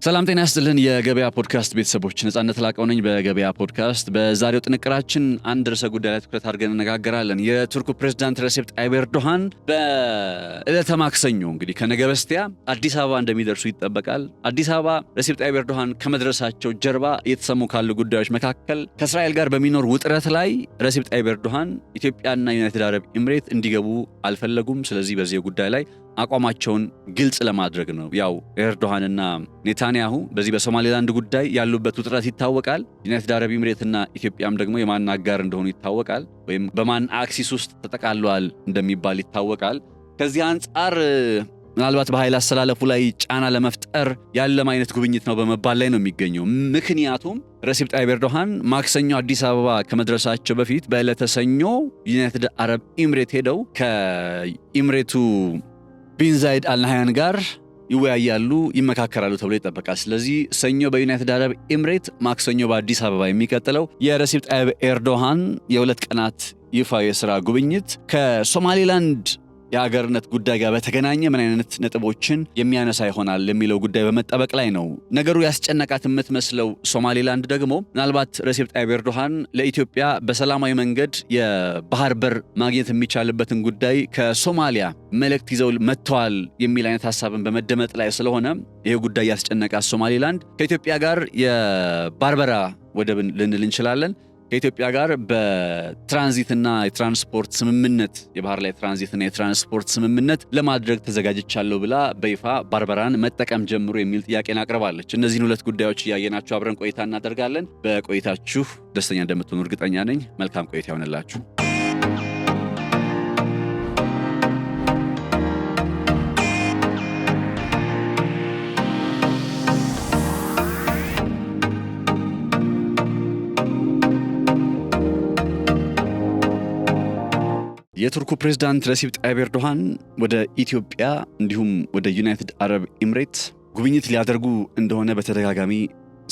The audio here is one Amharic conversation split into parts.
ሰላም ጤና ይስጥልን የገበያ ፖድካስት ቤተሰቦች ነጻነት ላቀው ነኝ። በገበያ ፖድካስት በዛሬው ጥንቅራችን አንድ ርዕሰ ጉዳይ ላይ ትኩረት አድርገን እንነጋገራለን። የቱርኩ ፕሬዝዳንት ረሲፕ ጣይብ ኤርዶሃን በዕለተ ማክሰኞ እንግዲህ ከነገ በስቲያ አዲስ አበባ እንደሚደርሱ ይጠበቃል። አዲስ አበባ ረሲፕ ጣይብ ኤርዶሃን ከመድረሳቸው ጀርባ እየተሰሙ ካሉ ጉዳዮች መካከል ከእስራኤል ጋር በሚኖር ውጥረት ላይ ረሲፕ ጣይብ ኤርዶሃን ኢትዮጵያና ዩናይትድ አረብ ኤምሬት እንዲገቡ አልፈለጉም። ስለዚህ በዚህ ጉዳይ ላይ አቋማቸውን ግልጽ ለማድረግ ነው። ያው ኤርዶሃንና ኔታንያሁ በዚህ በሶማሌላንድ ጉዳይ ያሉበት ውጥረት ይታወቃል። ዩናይትድ አረብ ኤምሬትና ኢትዮጵያም ደግሞ የማን አጋር እንደሆኑ ይታወቃል፣ ወይም በማን አክሲስ ውስጥ ተጠቃለዋል እንደሚባል ይታወቃል። ከዚህ አንጻር ምናልባት በኃይል አስተላለፉ ላይ ጫና ለመፍጠር ያለም አይነት ጉብኝት ነው በመባል ላይ ነው የሚገኘው። ምክንያቱም ረሲፕ ጣይብ ኤርዶሃን ማክሰኞ አዲስ አበባ ከመድረሳቸው በፊት በዕለተ ሰኞ ዩናይትድ አረብ ኤምሬት ሄደው ከኤምሬቱ ቢን ዛይድ አልናህያን ጋር ይወያያሉ፣ ይመካከራሉ ተብሎ ይጠበቃል። ስለዚህ ሰኞ በዩናይትድ አረብ ኤምሬት፣ ማክሰኞ በአዲስ አበባ የሚቀጥለው የረሲፕ ጣይብ ኤርዶሃን የሁለት ቀናት ይፋ የሥራ ጉብኝት ከሶማሌላንድ የሀገርነት ጉዳይ ጋር በተገናኘ ምን አይነት ነጥቦችን የሚያነሳ ይሆናል የሚለው ጉዳይ በመጠበቅ ላይ ነው። ነገሩ ያስጨነቃት የምትመስለው ሶማሌላንድ ደግሞ ምናልባት ረሲፕ ጣይብ ኤርዶሃን ለኢትዮጵያ በሰላማዊ መንገድ የባህር በር ማግኘት የሚቻልበትን ጉዳይ ከሶማሊያ መልእክት ይዘው መጥተዋል የሚል አይነት ሐሳብን በመደመጥ ላይ ስለሆነ ይሄ ጉዳይ ያስጨነቃት ሶማሌላንድ ከኢትዮጵያ ጋር የባርበራ ወደብን ልንል እንችላለን ከኢትዮጵያ ጋር በትራንዚትና የትራንስፖርት ስምምነት የባህር ላይ ትራንዚትና የትራንስፖርት ስምምነት ለማድረግ ተዘጋጅቻለሁ ብላ በይፋ ባርበራን መጠቀም ጀምሮ የሚል ጥያቄን አቅርባለች። እነዚህን ሁለት ጉዳዮች እያየናችሁ አብረን ቆይታ እናደርጋለን። በቆይታችሁ ደስተኛ እንደምትሆኑ እርግጠኛ ነኝ። መልካም ቆይታ ይሆንላችሁ። የቱርኩ ፕሬዝዳንት ረሲፕ ጣይብ ኤርዶሃን ወደ ኢትዮጵያ እንዲሁም ወደ ዩናይትድ አረብ ኤምሬት ጉብኝት ሊያደርጉ እንደሆነ በተደጋጋሚ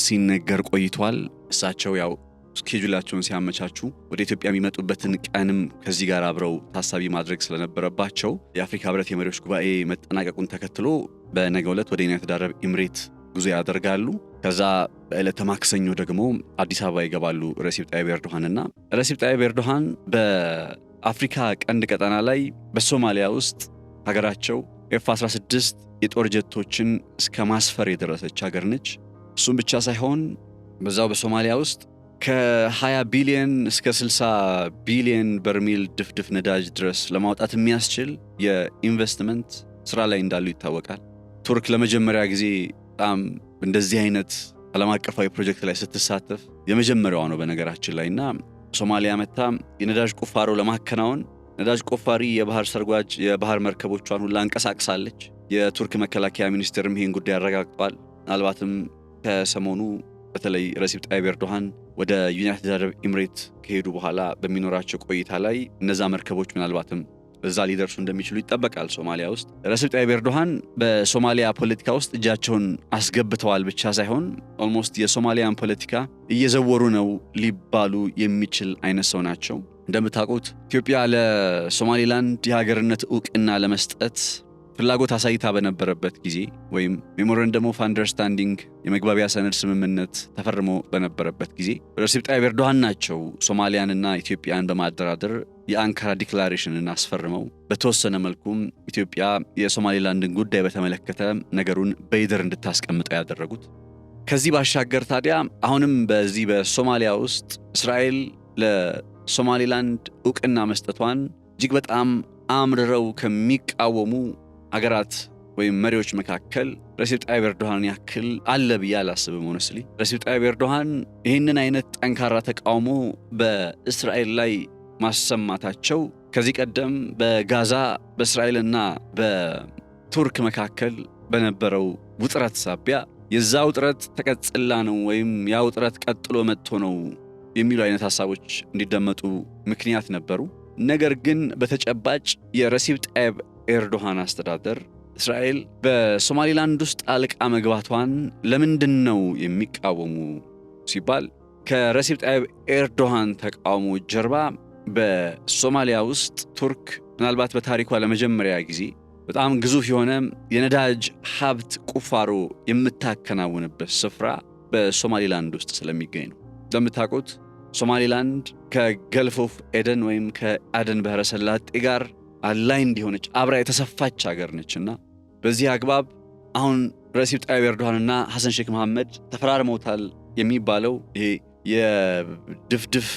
ሲነገር ቆይቷል። እሳቸው ያው ስኬጁላቸውን ሲያመቻቹ ወደ ኢትዮጵያ የሚመጡበትን ቀንም ከዚህ ጋር አብረው ታሳቢ ማድረግ ስለነበረባቸው የአፍሪካ ህብረት የመሪዎች ጉባኤ መጠናቀቁን ተከትሎ በነገው ዕለት ወደ ዩናይትድ አረብ ኤምሬት ጉዞ ያደርጋሉ። ከዛ በዕለተ ማክሰኞ ደግሞ አዲስ አበባ ይገባሉ ረሲፕ ጣይብ ኤርዶሃንና ረሲፕ ጣይብ ኤርዶሃን አፍሪካ ቀንድ ቀጠና ላይ በሶማሊያ ውስጥ ሀገራቸው ኤፍ-16 የጦር ጀቶችን እስከ ማስፈር የደረሰች ሀገር ነች። እሱም ብቻ ሳይሆን በዛው በሶማሊያ ውስጥ ከ20 ቢሊዮን እስከ 60 ቢሊዮን በርሜል ድፍድፍ ነዳጅ ድረስ ለማውጣት የሚያስችል የኢንቨስትመንት ስራ ላይ እንዳሉ ይታወቃል። ቱርክ ለመጀመሪያ ጊዜ በጣም እንደዚህ አይነት ዓለም አቀፋዊ ፕሮጀክት ላይ ስትሳተፍ የመጀመሪያዋ ነው በነገራችን ላይና ሶማሊያ መታ የነዳጅ ቁፋሮ ለማከናወን ነዳጅ ቆፋሪ የባህር ሰርጓጅ የባህር መርከቦቿን ሁሉ አንቀሳቅሳለች። የቱርክ መከላከያ ሚኒስቴርም ይህን ጉዳይ አረጋግጧል። ምናልባትም ከሰሞኑ በተለይ ረሲፕ ጣይብ ኤርዶሃን ወደ ዩናይትድ አረብ ኤምሬት ከሄዱ በኋላ በሚኖራቸው ቆይታ ላይ እነዛ መርከቦች ምናልባትም እዛ ሊደርሱ እንደሚችሉ ይጠበቃል። ሶማሊያ ውስጥ ረሲፕ ጣይብ ኤርዶሃን በሶማሊያ ፖለቲካ ውስጥ እጃቸውን አስገብተዋል ብቻ ሳይሆን ኦልሞስት የሶማሊያን ፖለቲካ እየዘወሩ ነው ሊባሉ የሚችል አይነት ሰው ናቸው። እንደምታውቁት ኢትዮጵያ ለሶማሌላንድ የሀገርነት ዕውቅና ለመስጠት ፍላጎት አሳይታ በነበረበት ጊዜ ወይም ሜሞራንደም ኦፍ አንደርስታንዲንግ የመግባቢያ ሰነድ ስምምነት ተፈርሞ በነበረበት ጊዜ ረሲፕ ጣይብ ኤርዶሃን ናቸው ሶማሊያንና ኢትዮጵያን በማደራደር የአንካራ ዲክላሬሽንን አስፈርመው በተወሰነ መልኩም ኢትዮጵያ የሶማሌላንድን ጉዳይ በተመለከተ ነገሩን በይደር እንድታስቀምጠው ያደረጉት። ከዚህ ባሻገር ታዲያ አሁንም በዚህ በሶማሊያ ውስጥ እስራኤል ለሶማሌላንድ ዕውቅና መስጠቷን እጅግ በጣም አምርረው ከሚቃወሙ አገራት ወይም መሪዎች መካከል ረሲፕ ጣይብ ኤርዶሃን ያክል አለ ብዬ አላስብም። ሆነስሊ ረሲፕ ጣይብ ኤርዶሃን ይህንን አይነት ጠንካራ ተቃውሞ በእስራኤል ላይ ማሰማታቸው ከዚህ ቀደም በጋዛ በእስራኤልና በቱርክ መካከል በነበረው ውጥረት ሳቢያ የዛ ውጥረት ተቀጽላ ነው ወይም ያ ውጥረት ቀጥሎ መጥቶ ነው የሚሉ አይነት ሐሳቦች እንዲደመጡ ምክንያት ነበሩ። ነገር ግን በተጨባጭ የረሲፕ ጣይብ ኤርዶሃን አስተዳደር እስራኤል በሶማሌላንድ ውስጥ ጣልቃ መግባቷን ለምንድን ነው የሚቃወሙ ሲባል ከረሲፕ ጣይብ ኤርዶሃን ተቃውሞ ጀርባ በሶማሊያ ውስጥ ቱርክ ምናልባት በታሪኳ ለመጀመሪያ ጊዜ በጣም ግዙፍ የሆነ የነዳጅ ሀብት ቁፋሮ የምታከናውንበት ስፍራ በሶማሊላንድ ውስጥ ስለሚገኝ ነው። እንደምታውቁት ሶማሊላንድ ከገልፍ ኦፍ ኤደን ወይም ከአደን ባህረ ሰላጤ ጋር አላይን እንዲሆነች አብራ የተሰፋች ሀገር ነችና በዚህ አግባብ አሁን ረሲብ ጣይብ ኤርዶሃንና ሐሰን ሼክ መሐመድ ተፈራርመውታል የሚባለው ይሄ የድፍድፍ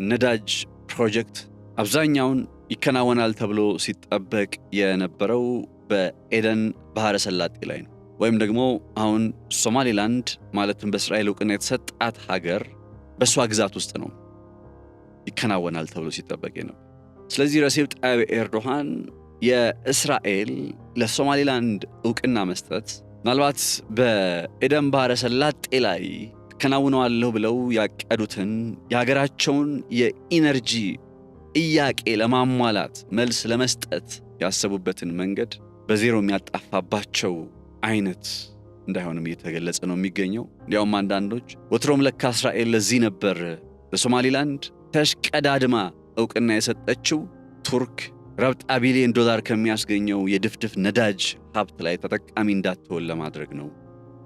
ነዳጅ ፕሮጀክት አብዛኛውን ይከናወናል ተብሎ ሲጠበቅ የነበረው በኤደን ባህረ ሰላጤ ላይ ነው። ወይም ደግሞ አሁን ሶማሊላንድ ማለትም በእስራኤል እውቅና የተሰጣት ሀገር በሷ ግዛት ውስጥ ነው ይከናወናል ተብሎ ሲጠበቅ ነበር። ስለዚህ ረሲብ ጣይብ ኤርዶሃን የእስራኤል ለሶማሊላንድ እውቅና መስጠት ምናልባት በኤደን ባህረ ሰላጤ ላይ ከናውነዋለሁ ብለው ያቀዱትን የሀገራቸውን የኢነርጂ ጥያቄ ለማሟላት መልስ ለመስጠት ያሰቡበትን መንገድ በዜሮ የሚያጣፋባቸው አይነት እንዳይሆንም እየተገለጸ ነው የሚገኘው። እንዲያውም አንዳንዶች ወትሮም ለካ እስራኤል ለዚህ ነበር ለሶማሊላንድ ተሽቀዳድማ እውቅና የሰጠችው ቱርክ ረብጣ ቢሊዮን ዶላር ከሚያስገኘው የድፍድፍ ነዳጅ ሀብት ላይ ተጠቃሚ እንዳትሆን ለማድረግ ነው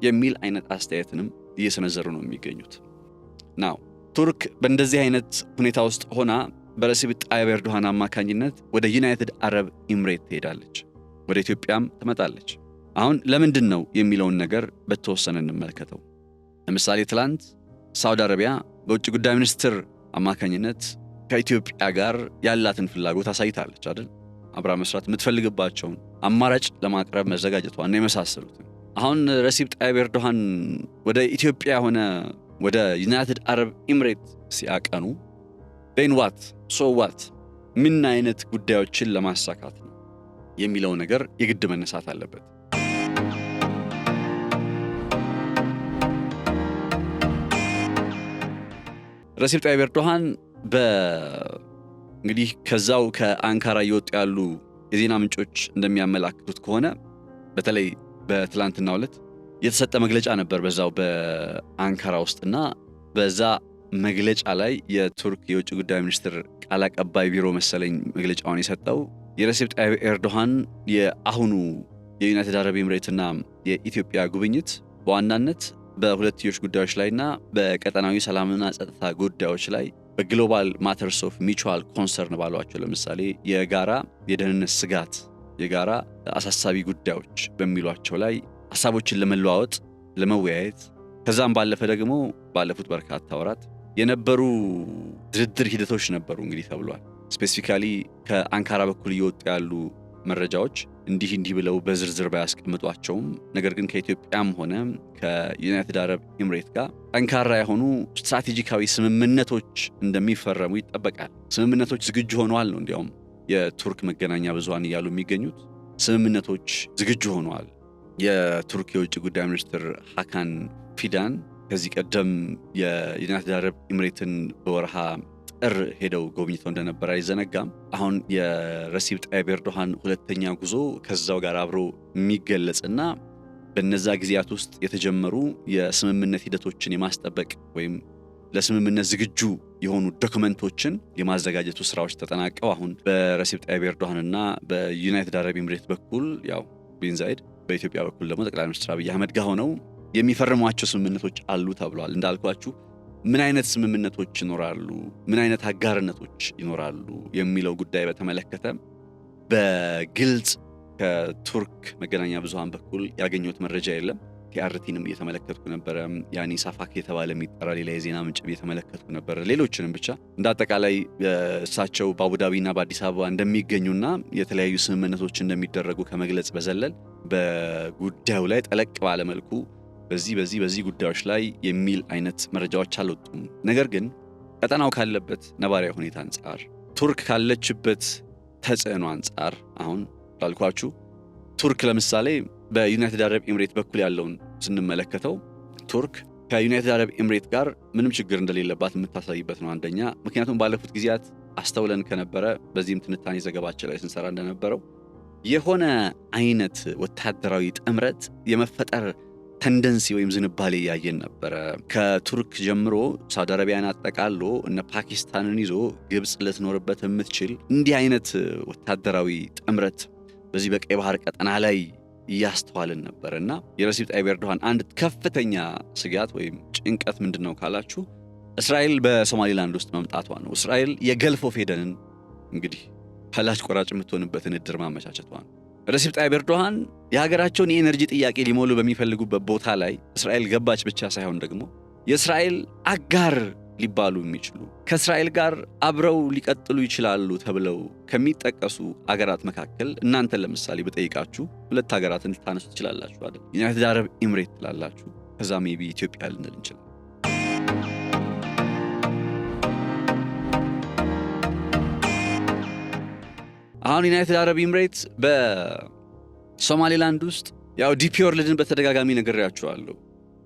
የሚል አይነት አስተያየትንም እየሰነዘሩ ነው የሚገኙት። ናው ቱርክ በእንደዚህ አይነት ሁኔታ ውስጥ ሆና በረሲብ ጣይብ ኤርዶሃን አማካኝነት ወደ ዩናይትድ አረብ ኤምሬት ትሄዳለች፣ ወደ ኢትዮጵያም ትመጣለች። አሁን ለምንድን ነው የሚለውን ነገር በተወሰነ እንመልከተው። ለምሳሌ ትላንት ሳውዲ አረቢያ በውጭ ጉዳይ ሚኒስትር አማካኝነት ከኢትዮጵያ ጋር ያላትን ፍላጎት አሳይታለች አይደል? አብራ መስራት የምትፈልግባቸውን አማራጭ ለማቅረብ መዘጋጀቷን የመሳሰሉትን። አሁን ረሲብ ጣይብ ኤርዶሃን ወደ ኢትዮጵያ ሆነ ወደ ዩናይትድ አረብ ኤምሬት ሲያቀኑ then what so what ምን አይነት ጉዳዮችን ለማሳካት ነው የሚለው ነገር የግድ መነሳት አለበት። ረሲብ ጣይብ ኤርዶሃን እንግዲህ ከዛው ከአንካራ እየወጡ ያሉ የዜና ምንጮች እንደሚያመላክቱት ከሆነ በተለይ በትላንትናው ዕለት የተሰጠ መግለጫ ነበር በዛው በአንካራ ውስጥና በዛ መግለጫ ላይ የቱርክ የውጭ ጉዳይ ሚኒስትር ቃል አቀባይ ቢሮ መሰለኝ መግለጫውን የሰጠው የረሲብ ጣይብ ኤርዶሃን የአሁኑ የዩናይትድ አረብ ኤምሬትና የኢትዮጵያ ጉብኝት በዋናነት በሁለትዮሽ ጉዳዮች ላይና በቀጠናዊ ሰላምና ጸጥታ ጉዳዮች ላይ በግሎባል ማተርስ ኦፍ ሚቹዋል ኮንሰርን ባሏቸው ለምሳሌ የጋራ የደህንነት ስጋት፣ የጋራ አሳሳቢ ጉዳዮች በሚሏቸው ላይ ሐሳቦችን ለመለዋወጥ ለመወያየት ከዛም ባለፈ ደግሞ ባለፉት በርካታ ወራት የነበሩ ድርድር ሂደቶች ነበሩ እንግዲህ ተብሏል። ስፔሲፊካሊ ከአንካራ በኩል እየወጡ ያሉ መረጃዎች እንዲህ ብለው በዝርዝር ባያስቀምጧቸውም ነገር ግን ከኢትዮጵያም ሆነ ከዩናይትድ አረብ ኤምሬት ጋር ጠንካራ የሆኑ ስትራቴጂካዊ ስምምነቶች እንደሚፈረሙ ይጠበቃል። ስምምነቶች ዝግጁ ሆነዋል ነው እንዲያውም የቱርክ መገናኛ ብዙሃን እያሉ የሚገኙት። ስምምነቶች ዝግጁ ሆነዋል። የቱርክ የውጭ ጉዳይ ሚኒስትር ሐካን ፊዳን ከዚህ ቀደም የዩናይትድ አረብ ኤምሬትን በወርሃ ጥር ሄደው ጎብኝተው እንደነበር አይዘነጋም። አሁን የረሲብ ጣይብ ኤርዶሃን ሁለተኛ ጉዞ ከዛው ጋር አብሮ የሚገለጽና በነዛ ጊዜያት ውስጥ የተጀመሩ የስምምነት ሂደቶችን የማስጠበቅ ወይም ለስምምነት ዝግጁ የሆኑ ዶክመንቶችን የማዘጋጀቱ ስራዎች ተጠናቀው አሁን በረሲብ ጣይብ ኤርዶሃንና በዩናይትድ አረብ ኤምሬት በኩል ያው ቢን ዛይድ በኢትዮጵያ በኩል ደግሞ ጠቅላይ ሚኒስትር አብይ አህመድ ጋር ሆነው የሚፈርሟቸው ስምምነቶች አሉ ተብሏል። እንዳልኳችሁ ምን አይነት ስምምነቶች ይኖራሉ፣ ምን አይነት አጋርነቶች ይኖራሉ የሚለው ጉዳይ በተመለከተ በግልጽ ከቱርክ መገናኛ ብዙሃን በኩል ያገኘሁት መረጃ የለም። ቲአርቲንም እየተመለከትኩ ነበረ። ያኒ ሳፋክ የተባለ የሚጠራ ሌላ የዜና ምንጭ እየተመለከትኩ ነበረ። ሌሎችንም ብቻ እንዳጠቃላይ እሳቸው በአቡዳቢና በአዲስ አበባ እንደሚገኙና የተለያዩ ስምምነቶች እንደሚደረጉ ከመግለጽ በዘለል በጉዳዩ ላይ ጠለቅ ባለ መልኩ በዚህ ጉዳዮች ላይ የሚል አይነት መረጃዎች አልወጡም። ነገር ግን ቀጠናው ካለበት ነባራዊ ሁኔታ አንጻር፣ ቱርክ ካለችበት ተጽዕኖ አንጻር አሁን ባልኳችሁ ቱርክ ለምሳሌ በዩናይትድ አረብ ኤምሬት በኩል ያለውን ስንመለከተው ቱርክ ከዩናይትድ አረብ ኤምሬት ጋር ምንም ችግር እንደሌለባት የምታሳይበት ነው። አንደኛ ምክንያቱም ባለፉት ጊዜያት አስተውለን ከነበረ በዚህም ትንታኔ ዘገባችን ላይ ስንሰራ እንደነበረው የሆነ አይነት ወታደራዊ ጥምረት የመፈጠር ተንደንሲ ወይም ዝንባሌ ያየን ነበረ። ከቱርክ ጀምሮ ሳውዲ አረቢያን አጠቃሎ እነ ፓኪስታንን ይዞ ግብጽ ልትኖርበት የምትችል እንዲህ አይነት ወታደራዊ ጥምረት በዚህ በቀይ ባህር ቀጠና ላይ እያስተዋልን ነበርና የረሲብ ጣይብ ኤርዶሃን አንድ ከፍተኛ ስጋት ወይም ጭንቀት ምንድነው ካላችሁ እስራኤል በሶማሊላንድ ውስጥ መምጣቷ ነው። እስራኤል የገልፍ ኦፍ ኤደንን እንግዲህ ፈላጭ ቆራጭ የምትሆንበትን እድል ማመቻቸቷ ነው። ረሲብ ጣይብ ኤርዶሃን የሀገራቸውን የኤነርጂ ጥያቄ ሊሞሉ በሚፈልጉበት ቦታ ላይ እስራኤል ገባች ብቻ ሳይሆን ደግሞ የእስራኤል አጋር ሊባሉ የሚችሉ ከእስራኤል ጋር አብረው ሊቀጥሉ ይችላሉ ተብለው ከሚጠቀሱ አገራት መካከል እናንተ ለምሳሌ በጠይቃችሁ ሁለት ሀገራትን ልታነሱ ትችላላችሁ አይደል? ዩናይትድ አረብ ኤምሬት ትላላችሁ፣ ከዛ ሜቢ ኢትዮጵያ ልንል እንችላለን። አሁን ዩናይትድ አረብ ኤምሬት በሶማሊላንድ ውስጥ ያው ዲፒ ወርልድን በተደጋጋሚ ነግሬያችኋለሁ።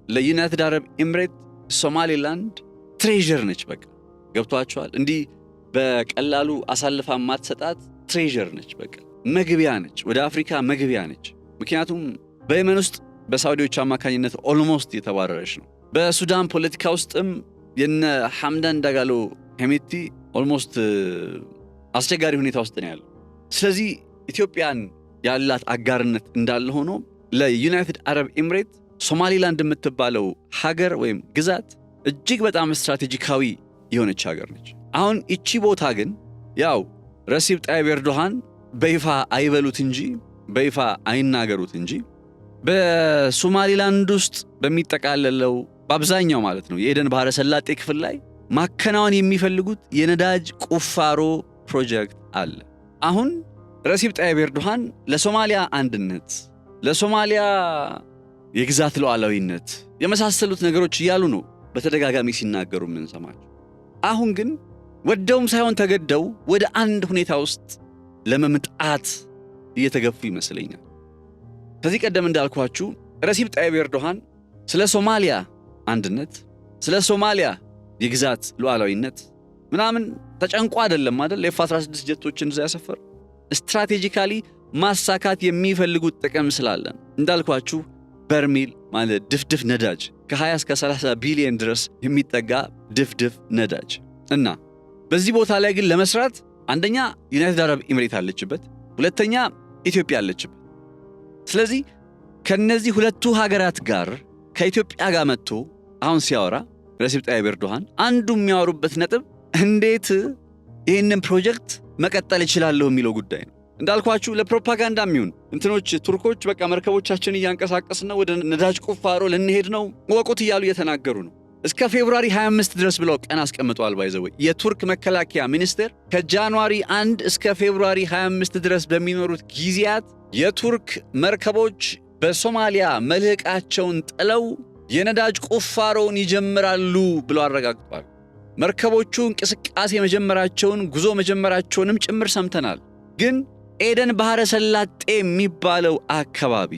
ለዩናይትድ አረብ ኤምሬት ሶማሊላንድ ትሬዠር ነች። በቃ ገብቷችኋል? እንዲህ በቀላሉ አሳልፋ ማትሰጣት ትሬዠር ነች። በቃ መግቢያ ነች፣ ወደ አፍሪካ መግቢያ ነች። ምክንያቱም በየመን ውስጥ በሳውዲዎች አማካኝነት ኦልሞስት የተባረረች ነው። በሱዳን ፖለቲካ ውስጥም የነ ሐምዳን ዳጋሎ ሄሜቲ ኦልሞስት አስቸጋሪ ሁኔታ ውስጥ ነው ያለው። ስለዚህ ኢትዮጵያን ያላት አጋርነት እንዳለ ሆኖ ለዩናይትድ አረብ ኤምሬት ሶማሊላንድ የምትባለው ሀገር ወይም ግዛት እጅግ በጣም ስትራቴጂካዊ የሆነች ሀገር ነች። አሁን እቺ ቦታ ግን ያው ረሲብ ጣይብ ኤርዶሃን በይፋ አይበሉት እንጂ በይፋ አይናገሩት እንጂ በሶማሊላንድ ውስጥ በሚጠቃለለው በአብዛኛው ማለት ነው የኤደን ባህረ ሰላጤ ክፍል ላይ ማከናወን የሚፈልጉት የነዳጅ ቁፋሮ ፕሮጀክት አለ። አሁን ረሲብ ጣይብ ኤርዶሃን ለሶማሊያ አንድነት፣ ለሶማሊያ የግዛት ሉዓላዊነት የመሳሰሉት ነገሮች እያሉ ነው በተደጋጋሚ ሲናገሩ የምንሰማቸው። አሁን ግን ወደውም ሳይሆን ተገደው ወደ አንድ ሁኔታ ውስጥ ለመምጣት እየተገፉ ይመስለኛል። ከዚህ ቀደም እንዳልኳችሁ ረሲብ ጣይብ ኤርዶሃን ስለ ሶማሊያ አንድነት፣ ስለ ሶማሊያ የግዛት ሉዓላዊነት ምናምን ተጨንቆ አይደለም አይደል F-16 ጀቶችን እዛ ያሰፈር። ስትራቴጂካሊ ማሳካት የሚፈልጉት ጥቅም ስላለን እንዳልኳችሁ በርሜል ማለት ድፍድፍ ነዳጅ ከ20 እስከ 30 ቢሊዮን ድረስ የሚጠጋ ድፍድፍ ነዳጅ እና በዚህ ቦታ ላይ ግን ለመስራት አንደኛ ዩናይትድ አረብ ኤምሬት አለችበት፣ ሁለተኛ ኢትዮጵያ አለችበት። ስለዚህ ከነዚህ ሁለቱ ሀገራት ጋር ከኢትዮጵያ ጋር መጥቶ አሁን ሲያወራ ረሲብ ጣይብ ኤርዶሃን አንዱ የሚያወሩበት ነጥብ እንዴት ይህንን ፕሮጀክት መቀጠል ይችላል የሚለው ጉዳይ ነው። እንዳልኳችሁ ለፕሮፓጋንዳ የሚሆን እንትኖች ቱርኮች በቃ መርከቦቻችን እያንቀሳቀስና ወደ ነዳጅ ቁፋሮ ልንሄድ ነው ወቁት እያሉ እየተናገሩ ነው። እስከ ፌብሩዋሪ 25 ድረስ ብለው ቀን አስቀምጠዋል። ባይዘው የቱርክ መከላከያ ሚኒስቴር ከጃንዋሪ 1 እስከ ፌብሩዋሪ 25 ድረስ በሚኖሩት ጊዜያት የቱርክ መርከቦች በሶማሊያ መልህቃቸውን ጥለው የነዳጅ ቁፋሮውን ይጀምራሉ ብለው አረጋግጠዋል። መርከቦቹ እንቅስቃሴ መጀመራቸውን ጉዞ መጀመራቸውንም ጭምር ሰምተናል። ግን ኤደን ባህረ ሰላጤ የሚባለው አካባቢ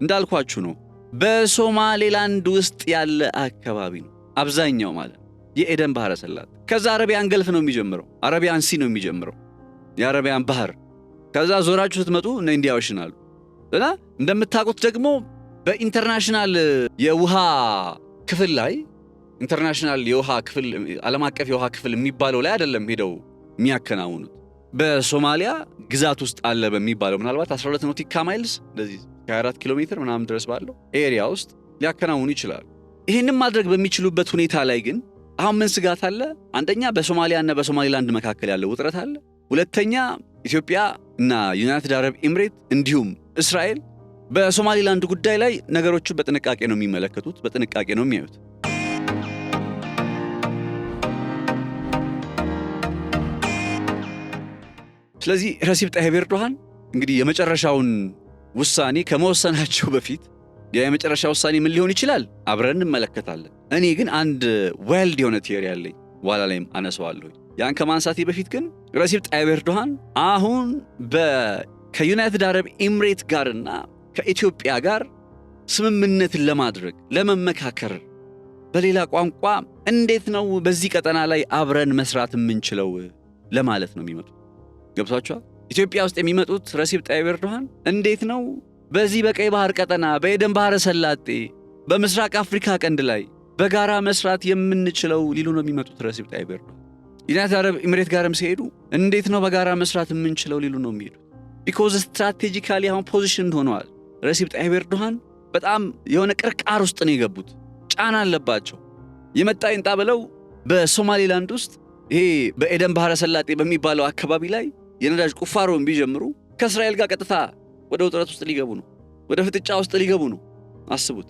እንዳልኳችሁ ነው በሶማሌላንድ ውስጥ ያለ አካባቢ ነው አብዛኛው ማለት የኤደን ባህረ ሰላጤ። ከዛ አረቢያን ገልፍ ነው የሚጀምረው፣ አረቢያን ሲ ነው የሚጀምረው፣ የአረቢያን ባህር። ከዛ ዞራችሁ ስትመጡ እነ ኢንዲያ ኦሽን አሉ እና እንደምታውቁት ደግሞ በኢንተርናሽናል የውሃ ክፍል ላይ ኢንተርናሽናል የውሃ ክፍል ዓለም አቀፍ የውሃ ክፍል የሚባለው ላይ አይደለም ሄደው የሚያከናውኑት በሶማሊያ ግዛት ውስጥ አለ በሚባለው ምናልባት 12 ኖቲካ ማይልስ እንደዚህ ከ4 ኪሎ ሜትር ምናምን ድረስ ባለው ኤሪያ ውስጥ ሊያከናውኑ ይችላሉ። ይህንን ማድረግ በሚችሉበት ሁኔታ ላይ ግን አሁን ምን ስጋት አለ? አንደኛ በሶማሊያና በሶማሊላንድ መካከል ያለው ውጥረት አለ። ሁለተኛ ኢትዮጵያ እና ዩናይትድ አረብ ኤምሬት እንዲሁም እስራኤል በሶማሊላንድ ጉዳይ ላይ ነገሮችን በጥንቃቄ ነው የሚመለከቱት፣ በጥንቃቄ ነው የሚያዩት። ስለዚህ ረሲብ ጣይብ ኤርዶሃን እንግዲህ የመጨረሻውን ውሳኔ ከመወሰናቸው በፊት የመጨረሻ ውሳኔ ምን ሊሆን ይችላል አብረን እንመለከታለን። እኔ ግን አንድ ዋይልድ የሆነ ቲዮሪ ያለኝ በኋላ ላይም አነሳዋለሁ። ያን ከማንሳቴ በፊት ግን ረሲብ ጣይብ ኤርዶሃን አሁን ከዩናይትድ አረብ ኤምሬት ጋርና ከኢትዮጵያ ጋር ስምምነትን ለማድረግ ለመመካከር፣ በሌላ ቋንቋ እንዴት ነው በዚህ ቀጠና ላይ አብረን መስራት የምንችለው ለማለት ነው የሚመጡት። ገብቷችኋል? ኢትዮጵያ ውስጥ የሚመጡት ረሲብ ጣይብ ኤርዶሃን እንዴት ነው በዚህ በቀይ ባህር ቀጠና በኤደን ባህረ ሰላጤ በምስራቅ አፍሪካ ቀንድ ላይ በጋራ መስራት የምንችለው ሊሉ ነው የሚመጡት ረሲብ ጣይብ ኤርዶሃን። ዩናይትድ አረብ ኤምሬት ጋርም ሲሄዱ እንዴት ነው በጋራ መስራት የምንችለው ሊሉ ነው የሚሄዱት። ቢኮዝ ስትራቴጂካሊ አሁን ፖዚሽን ሆነዋል። ረሲፕ ጣይብ ኤርዶሃን በጣም የሆነ ቅርቃር ውስጥ ነው የገቡት። ጫና አለባቸው። የመጣ ይንጣ ብለው በሶማሌላንድ ውስጥ ይሄ በኤደን ባህረ ሰላጤ በሚባለው አካባቢ ላይ የነዳጅ ቁፋሮን ቢጀምሩ ከእስራኤል ጋር ቀጥታ ወደ ውጥረት ውስጥ ሊገቡ ነው፣ ወደ ፍጥጫ ውስጥ ሊገቡ ነው። አስቡት።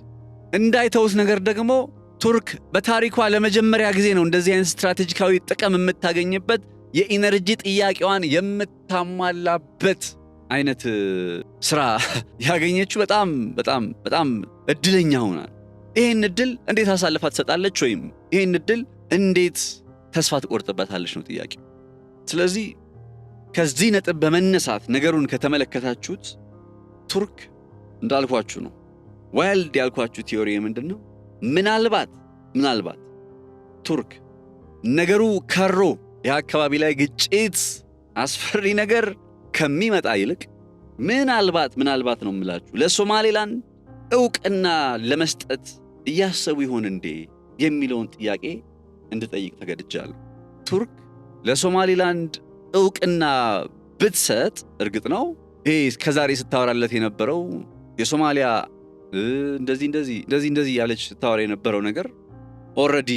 እንዳይተውት ነገር ደግሞ ቱርክ በታሪኳ ለመጀመሪያ ጊዜ ነው እንደዚህ አይነት ስትራቴጂካዊ ጥቅም የምታገኝበት የኢነርጂ ጥያቄዋን የምታሟላበት አይነት ስራ ያገኘችው በጣም በጣም በጣም እድለኛ ሆናል። ይሄን እድል እንዴት አሳልፋ ትሰጣለች ወይም ይሄን እድል እንዴት ተስፋ ትቆርጥበታለች ነው ጥያቄው። ስለዚህ ከዚህ ነጥብ በመነሳት ነገሩን ከተመለከታችሁት ቱርክ እንዳልኳችሁ ነው። ዋይልድ ያልኳችሁ ቲዮሪ ምንድነው? ምናልባት ቱርክ ነገሩ ከሮ የአካባቢ ላይ ግጭት አስፈሪ ነገር ከሚመጣ ይልቅ ምናልባት ነው የምላችሁ ለሶማሌላንድ ዕውቅና ለመስጠት እያሰቡ ይሆን እንዴ የሚለውን ጥያቄ እንድጠይቅ ተገድጃለሁ። ቱርክ ለሶማሌላንድ ዕውቅና ብትሰጥ እርግጥ ነው ይሄ ከዛሬ ስታወራለት የነበረው የሶማሊያ እንደዚህ ያለች ስታወራ የነበረው ነገር ኦልሬዲ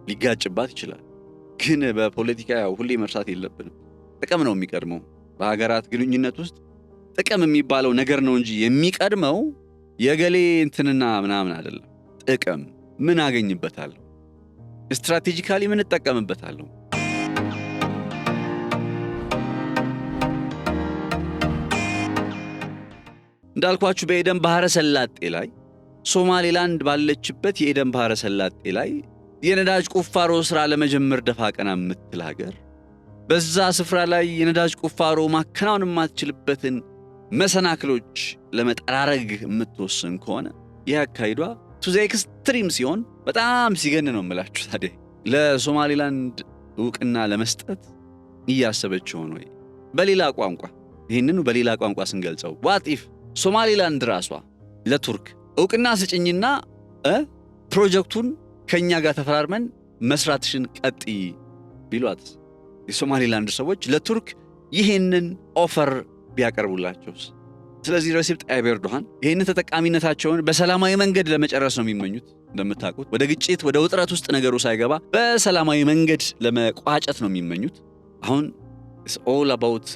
ሊጋጭባት ይችላል። ግን በፖለቲካ ያው ሁሌ መርሳት የለብንም። ጥቅም ነው የሚቀድመው። በሀገራት ግንኙነት ውስጥ ጥቅም የሚባለው ነገር ነው እንጂ የሚቀድመው የገሌ እንትንና ምናምን አይደለም። ጥቅም ምን አገኝበታለሁ? ስትራቴጂካሊ ምን እጠቀምበታለሁ? እንዳልኳችሁ በኤደን ባህረ ሰላጤ ላይ ሶማሌላንድ ባለችበት የኤደን ባህረ ሰላጤ ላይ የነዳጅ ቁፋሮ ስራ ለመጀመር ደፋ ቀና የምትል ሀገር በዛ ስፍራ ላይ የነዳጅ ቁፋሮ ማከናወን የማትችልበትን መሰናክሎች ለመጠራረግ የምትወስን ከሆነ ይህ አካሄዷ ቱ ዘ ኤክስትሪም ሲሆን በጣም ሲገን ነው የምላችሁ። ታዲያ ለሶማሌላንድ ዕውቅና ለመስጠት እያሰበች ሆነ ወይ? በሌላ ቋንቋ ስንገልጸው ዋት ኢፍ ሶማሌላንድ ራሷ ለቱርክ ዕውቅና ስጭኝና ፕሮጀክቱን ከኛ ጋር ተፈራርመን መስራትሽን ቀጥይ ቢሏት የሶማሌላንድ ሰዎች ለቱርክ ይሄንን ኦፈር ቢያቀርቡላቸውስ? ስለዚህ ረሲፕ ጣይብ ኤርዶሃን ይሄንን ተጠቃሚነታቸውን በሰላማዊ መንገድ ለመጨረስ ነው የሚመኙት። እንደምታውቁት ወደ ግጭት ወደ ውጥረት ውስጥ ነገሩ ሳይገባ በሰላማዊ መንገድ ለመቋጨት ነው የሚመኙት። አሁን it's all about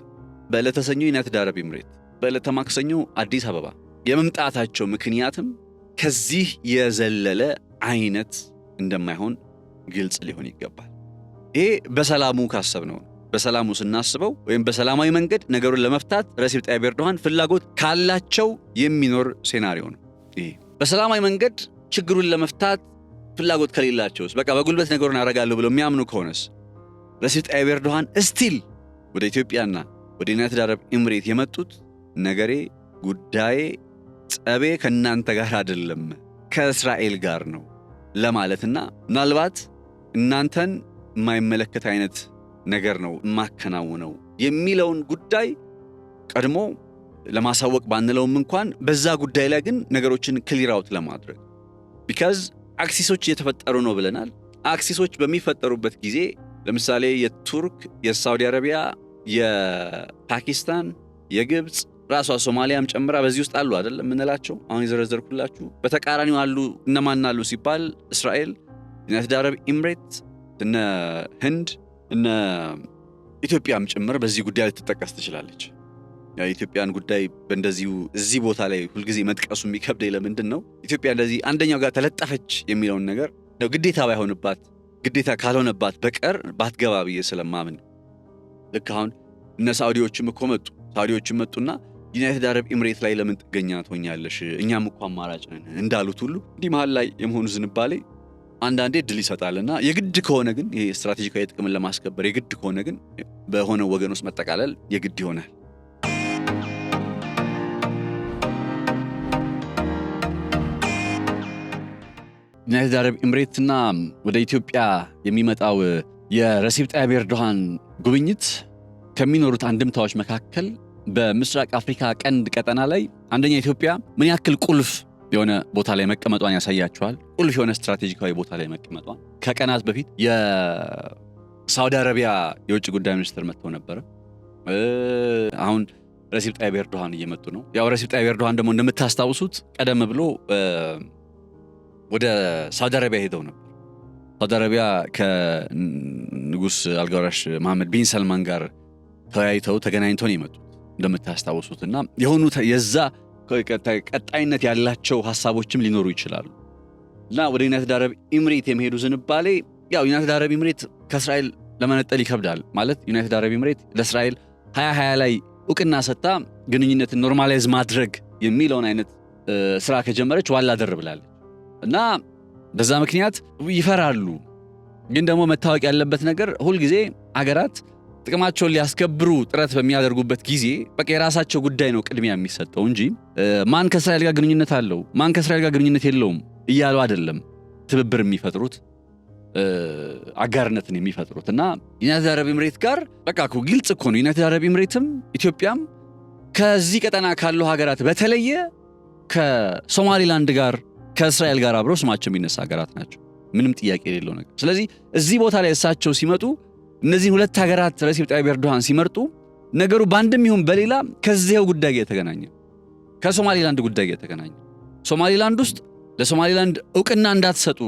በዕለተ ሰኞ ዩናይትድ አረብ ኤምሬት በዕለተ ማክሰኞ አዲስ አበባ የመምጣታቸው ምክንያትም ከዚህ የዘለለ አይነት እንደማይሆን ግልጽ ሊሆን ይገባል። ይሄ በሰላሙ ካሰብነው በሰላሙ ስናስበው ወይም በሰላማዊ መንገድ ነገሩን ለመፍታት ረሲፕ ጣይብ ኤርዶሃን ፍላጎት ካላቸው የሚኖር ሴናሪዮ ነው። ይሄ በሰላማዊ መንገድ ችግሩን ለመፍታት ፍላጎት ከሌላቸውስ በቃ በጉልበት ነገሩን አደርጋለሁ ብለው የሚያምኑ ከሆነስ ረሲፕ ጣይብ ኤርዶሃን እስቲል ወደ ኢትዮጵያና ወደ ዩናይትድ አረብ ኤምሬት የመጡት ነገሬ ጉዳዬ ጸቤ ከእናንተ ጋር አይደለም ከእስራኤል ጋር ነው ለማለትና ምናልባት እናንተን የማይመለከት አይነት ነገር ነው ማከናወነው የሚለውን ጉዳይ ቀድሞ ለማሳወቅ ባንለውም እንኳን በዛ ጉዳይ ላይ ግን ነገሮችን ክሊር አውት ለማድረግ because አክሲሶች እየተፈጠሩ ነው ብለናል። አክሲሶች በሚፈጠሩበት ጊዜ ለምሳሌ የቱርክ፣ የሳውዲ አረቢያ፣ የፓኪስታን፣ የግብጽ ራሷ ሶማሊያም ጨምራ በዚህ ውስጥ አሉ አይደል የምንላቸው አሁን የዘረዘርኩላችሁ። በተቃራኒው አሉ እነማን አሉ ሲባል እስራኤል፣ ዩናይትድ አረብ ኤምሬት፣ እነ ህንድ፣ እነ ኢትዮጵያም ጭምር በዚህ ጉዳይ ልትጠቀስ ትችላለች። የኢትዮጵያን ጉዳይ በእንደዚሁ እዚህ ቦታ ላይ ሁልጊዜ መጥቀሱ የሚከብደኝ ለምንድን ነው? ኢትዮጵያ እንደዚህ አንደኛው ጋር ተለጠፈች የሚለውን ነገር ነው ግዴታ ካልሆነባት በቀር ባትገባ ብዬ ስለማምን። ልክ አሁን እነ ሳውዲዎችም እኮ መጡና ዩናይትድ አረብ ኤምሬት ላይ ለምን ጥገኛ ትሆኛለሽ? እኛም እኮ አማራጭ ነን እንዳሉት ሁሉ እንዲህ መሃል ላይ የመሆኑ ዝንባሌ አንዳንዴ ድል ይሰጣልና የግድ ከሆነ ግን ይሄ ስትራቴጂካዊ ጥቅምን ለማስከበር የግድ ከሆነ ግን በሆነ ወገን ውስጥ መጠቃለል የግድ ይሆናል። ዩናይትድ አረብ ኤምሬትና ወደ ኢትዮጵያ የሚመጣው የረሲፕ ጣይብ ኤርዶሃን ጉብኝት ከሚኖሩት አንድምታዎች መካከል በምስራቅ አፍሪካ ቀንድ ቀጠና ላይ አንደኛ ኢትዮጵያ ምን ያክል ቁልፍ የሆነ ቦታ ላይ መቀመጧን ያሳያቸዋል። ቁልፍ የሆነ ስትራቴጂካዊ ቦታ ላይ መቀመጧን ከቀናት በፊት የሳውዲ አረቢያ የውጭ ጉዳይ ሚኒስትር መጥተው ነበር። አሁን ረሲብ ጣይብ ኤርዶሃን እየመጡ ነው። ያው ረሲብ ጣይብ ኤርዶሃን ደግሞ እንደምታስታውሱት ቀደም ብሎ ወደ ሳውዲ አረቢያ ሄደው ነበር። ሳውዲ አረቢያ ከንጉስ አልጋወራሽ መሐመድ ቢን ሰልማን ጋር ተገናኝተው ነው የመጡት እንደምታስታውሱትና የሆኑ የዛ ቀጣይነት ያላቸው ሐሳቦችም ሊኖሩ ይችላሉ። እና ወደ ዩናይትድ አረብ ኤሚሬት የሚሄዱ ዝንባሌ ያው ዩናይትድ አረብ ኤሚሬት ከእስራኤል ለመነጠል ይከብዳል ማለት ዩናይትድ አረብ ኤሚሬት ለእስራኤል 2020 ላይ ዕውቅና ሰጥታ ግንኙነትን ኖርማላይዝ ማድረግ የሚለውን አይነት ስራ ከጀመረች ዋላ ደር ብላለች እና በዛ ምክንያት ይፈራሉ። ግን ደግሞ መታወቅ ያለበት ነገር ሁሉ ጊዜ አገራት ጥቅማቸውን ሊያስከብሩ ጥረት በሚያደርጉበት ጊዜ በቃ የራሳቸው ጉዳይ ነው ቅድሚያ የሚሰጠው እንጂ ማን ከእስራኤል ጋር ግንኙነት አለው ማን ከእስራኤል ጋር ግንኙነት የለውም እያሉ አይደለም ትብብር የሚፈጥሩት አጋርነትን የሚፈጥሩት። እና ዩናይትድ አረብ ኤሚሬት ጋር በቃ እኮ ግልጽ እኮ ነው ዩናይትድ አረብ ኤሚሬትም ኢትዮጵያም ከዚህ ቀጠና ካሉ ሀገራት በተለየ ከሶማሊላንድ ጋር ከእስራኤል ጋር አብረው ስማቸው የሚነሳ ሀገራት ናቸው ምንም ጥያቄ የሌለው ነገር። ስለዚህ እዚህ ቦታ ላይ እሳቸው ሲመጡ እነዚህ ሁለት ሀገራት ረሲብ ጣይብ ኤርዶሃን ሲመርጡ ነገሩ ባንድም ይሁን በሌላ ከዚያው ጉዳይ ጋር የተገናኘ ከሶማሊላንድ ጉዳይ ጋር የተገናኘ ሶማሊላንድ ውስጥ ለሶማሊላንድ ዕውቅና እንዳትሰጡ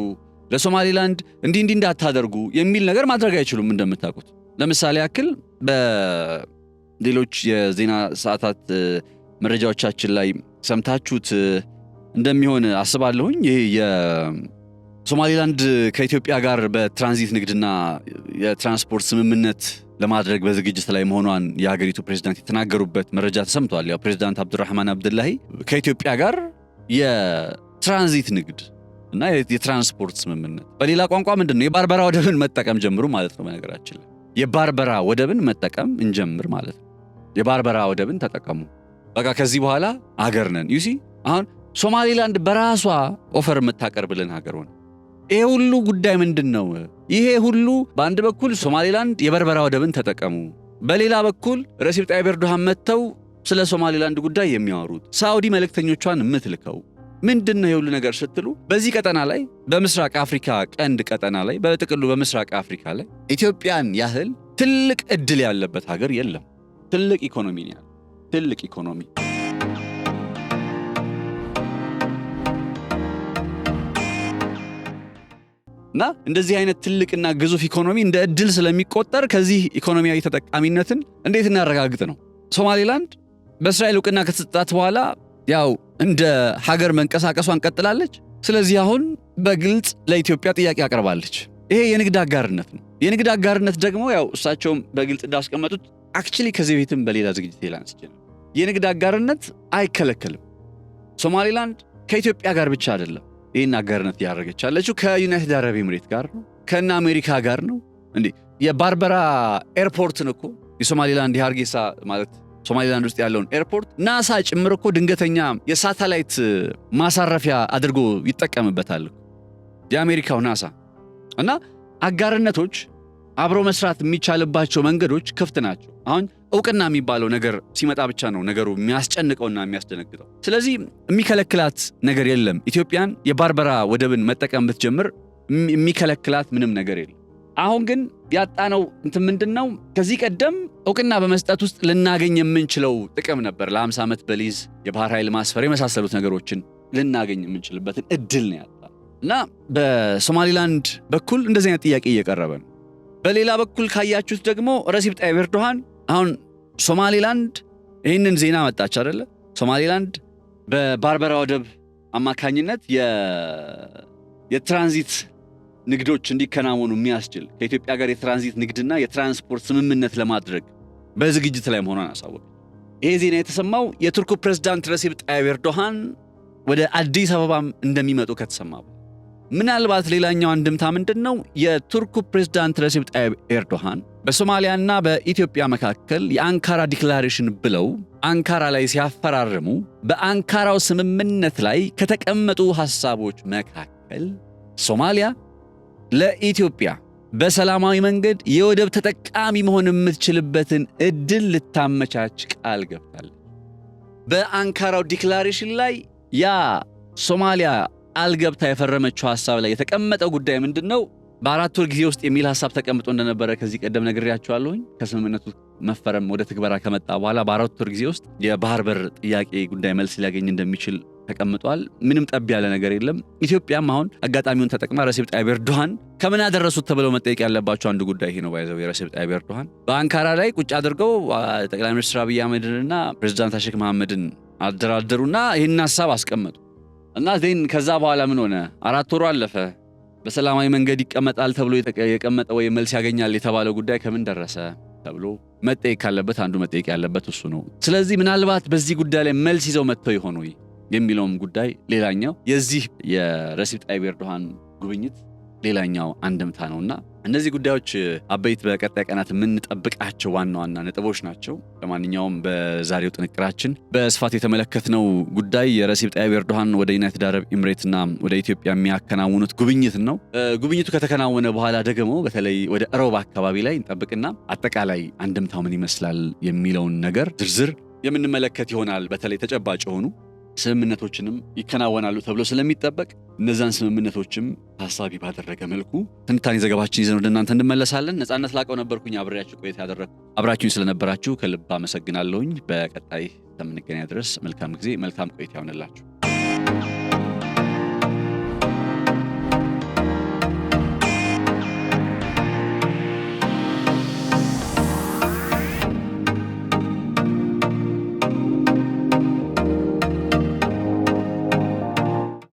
ለሶማሊላንድ እንዲህ እንዳታደርጉ የሚል ነገር ማድረግ አይችሉም። እንደምታውቁት ለምሳሌ ያክል በሌሎች የዜና ሰዓታት መረጃዎቻችን ላይ ሰምታችሁት እንደሚሆን አስባለሁኝ ይሄ የሶማሊላንድ ከኢትዮጵያ ጋር በትራንዚት ንግድና የትራንስፖርት ስምምነት ለማድረግ በዝግጅት ላይ መሆኗን የሀገሪቱ ፕሬዝዳንት የተናገሩበት መረጃ ተሰምቷል። ያው ፕሬዝዳንት አብዱራህማን አብዱላሂ ከኢትዮጵያ ጋር የትራንዚት ንግድ እና የትራንስፖርት ስምምነት በሌላ ቋንቋ ምንድነው የባርበራ ወደብን መጠቀም ጀምሩ ማለት ነው። በነገራችን ላይ የባርበራ ወደብን መጠቀም እንጀምር ማለት ነው። የባርበራ ወደብን ተጠቀሙ በቃ ከዚህ በኋላ አገር ነን። ዩሲ አሁን ሶማሊላንድ በራሷ ኦፈር የምታቀርብልን ሀገር ሆነ። ይሄ ሁሉ ጉዳይ ምንድነው? ይሄ ሁሉ በአንድ በኩል ሶማሊላንድ የበርበራ ወደብን ተጠቀሙ፣ በሌላ በኩል ረሲብ ጣይብ ኤርዶሃን መጥተው ስለ ሶማሊላንድ ጉዳይ የሚያወሩት ሳውዲ መልእክተኞቿን የምትልከው ምንድነው? የሁሉ ነገር ስትሉ በዚህ ቀጠና ላይ በምስራቅ አፍሪካ ቀንድ ቀጠና ላይ በጥቅሉ በምስራቅ አፍሪካ ላይ ኢትዮጵያን ያህል ትልቅ እድል ያለበት ሀገር የለም። ትልቅ ኢኮኖሚ ነው ያለው፣ ትልቅ ኢኮኖሚ። እና እንደዚህ አይነት ትልቅና ግዙፍ ኢኮኖሚ እንደ እድል ስለሚቆጠር ከዚህ ኢኮኖሚያዊ ተጠቃሚነትን እንዴት እናረጋግጥ ነው? ሶማሊላንድ በእስራኤል ዕውቅና ከተሰጣት በኋላ ያው እንደ ሀገር መንቀሳቀሷን ቀጥላለች። ስለዚህ አሁን በግልጽ ለኢትዮጵያ ጥያቄ አቀርባለች። ይሄ የንግድ አጋርነት ነው። የንግድ አጋርነት ደግሞ ያው እሳቸውም በግልጽ እንዳስቀመጡት አክቹሊ ከዚህ በፊትም በሌላ ዝግጅት ላንስ ይችላል የንግድ አጋርነት አይከለከልም። ሶማሊላንድ ከኢትዮጵያ ጋር ብቻ አይደለም ይሄን አጋርነት ያደረገች ያለችው ከዩናይትድ አረብ ኤሚሬት ጋር ነው፣ ከና አሜሪካ ጋር ነው። እንዴ የባርበራ ኤርፖርትን እኮ የሶማሊላንድ የሃርጌሳ ማለት ሶማሊላንድ ውስጥ ያለውን ኤርፖርት ናሳ ጭምር እኮ ድንገተኛ የሳተላይት ማሳረፊያ አድርጎ ይጠቀምበታል የአሜሪካው ናሳ። እና አጋርነቶች አብሮ መስራት የሚቻልባቸው መንገዶች ክፍት ናቸው። አሁን ዕውቅና የሚባለው ነገር ሲመጣ ብቻ ነው ነገሩ የሚያስጨንቀውና የሚያስደነግጠው። ስለዚህ የሚከለክላት ነገር የለም። ኢትዮጵያን የባርበራ ወደብን መጠቀም ብትጀምር የሚከለክላት ምንም ነገር የለም። አሁን ግን ያጣነው ምንድነው? ከዚህ ቀደም ዕውቅና በመስጠት ውስጥ ልናገኝ የምንችለው ጥቅም ነበር። ለ50 ዓመት በሊዝ የባህር ኃይል ማስፈር የመሳሰሉት ነገሮችን ልናገኝ የምንችልበትን እድል ነው ያጣነው። እና በሶማሊላንድ በኩል እንደዚህ አይነት ጥያቄ እየቀረበ ነው። በሌላ በኩል ካያችሁት ደግሞ ረሲብ ጣይብ ኤርዶሃን አሁን ሶማሊላንድ ይህንን ዜና መጣች አይደለ? ሶማሊላንድ በባርበራ ወደብ አማካኝነት የትራንዚት ንግዶች እንዲከናወኑ የሚያስችል ከኢትዮጵያ ጋር የትራንዚት ንግድና የትራንስፖርት ስምምነት ለማድረግ በዝግጅት ላይ መሆኗን አሳወቀ። ይሄ ዜና የተሰማው የቱርኩ ፕሬዝዳንት ረሲብ ጣይብ ኤርዶሃን ወደ አዲስ አበባም እንደሚመጡ ከተሰማ ምናልባት ሌላኛው አንድምታ ምንድነው? የቱርኩ ፕሬዝዳንት ረሲብ ጣይብ ኤርዶሃን በሶማሊያና በኢትዮጵያ መካከል የአንካራ ዲክላሬሽን ብለው አንካራ ላይ ሲያፈራርሙ በአንካራው ስምምነት ላይ ከተቀመጡ ሐሳቦች መካከል ሶማሊያ ለኢትዮጵያ በሰላማዊ መንገድ የወደብ ተጠቃሚ መሆን የምትችልበትን እድል ልታመቻች ቃል ገብታለች። በአንካራው ዲክላሬሽን ላይ ያ ሶማሊያ አልገብታ የፈረመችው ሐሳብ ላይ የተቀመጠው ጉዳይ ምንድነው? በ4 ወር ጊዜ ውስጥ የሚል ሐሳብ ተቀምጦ እንደነበረ ከዚህ ቀደም ነግሬያችኋለሁኝ ከስምምነቱ መፈረም ወደ ትግበራ ከመጣ በኋላ በ4 ወር ጊዜ ውስጥ የባህር በር ጥያቄ ጉዳይ መልስ ሊያገኝ እንደሚችል ተቀምጧል። ምንም ጠብ ያለ ነገር የለም። ኢትዮጵያም አሁን አጋጣሚውን ተጠቅማ ረሲብ ጣይብ ኤርዶሃን ከምን አደረሱት ተብለው መጠየቅ ያለባቸው አንዱ ጉዳይ ይሄ ነው። ባይዘው የረሲብ ጣይብ ኤርዶሃን በአንካራ ላይ ቁጭ አድርገው ጠቅላይ ሚኒስትር አብይ አህመድንና ፕሬዝዳንት ሼክ መሐመድን አደራደሩና ይህን ሐሳብ አስቀመጡ እና ዜን ከዛ በኋላ ምን ሆነ? 4 ወሩ አለፈ። በሰላማዊ መንገድ ይቀመጣል ተብሎ የቀመጠ ወይ መልስ ያገኛል የተባለው ጉዳይ ከምን ደረሰ ተብሎ መጠየቅ ካለበት አንዱ መጠየቅ ያለበት እሱ ነው። ስለዚህ ምናልባት በዚህ ጉዳይ ላይ መልስ ይዘው መጥተው ይሆን ወይ የሚለውም ጉዳይ ሌላኛው የዚህ የረሲብ ጣይብ ኤርዶሃን ጉብኝት ሌላኛው አንድምታ ነውና እነዚህ ጉዳዮች አበይት በቀጣይ ቀናት የምንጠብቃቸው ዋና ነጥቦች ናቸው። ለማንኛውም በዛሬው ጥንቅራችን በስፋት የተመለከትነው ጉዳይ የረሲብ ጣይብ ኤርዶሃን ወደ ዩናይትድ አረብ ኤምሬትና ወደ ኢትዮጵያ የሚያከናውኑት ጉብኝት ነው። ጉብኝቱ ከተከናወነ በኋላ ደግሞ በተለይ ወደ ሮብ አካባቢ ላይ እንጠብቅና አጠቃላይ አንድምታው ምን ይመስላል የሚለውን ነገር ዝርዝር የምንመለከት ይሆናል። በተለይ ተጨባጭ የሆኑ ስምምነቶችንም ይከናወናሉ ተብሎ ስለሚጠበቅ እነዛን ስምምነቶችም ታሳቢ ባደረገ መልኩ ትንታኔ ዘገባችን ይዘን ወደ እናንተ እንመለሳለን። ነጻነት ላቀው ነበርኩኝ አብሬያችሁ ቆይታ ያደረኩ። አብራችሁኝ ስለነበራችሁ ከልብ አመሰግናለሁኝ። በቀጣይ እስከምንገናኝ ድረስ መልካም ጊዜ፣ መልካም ቆይታ ይሆንላችሁ።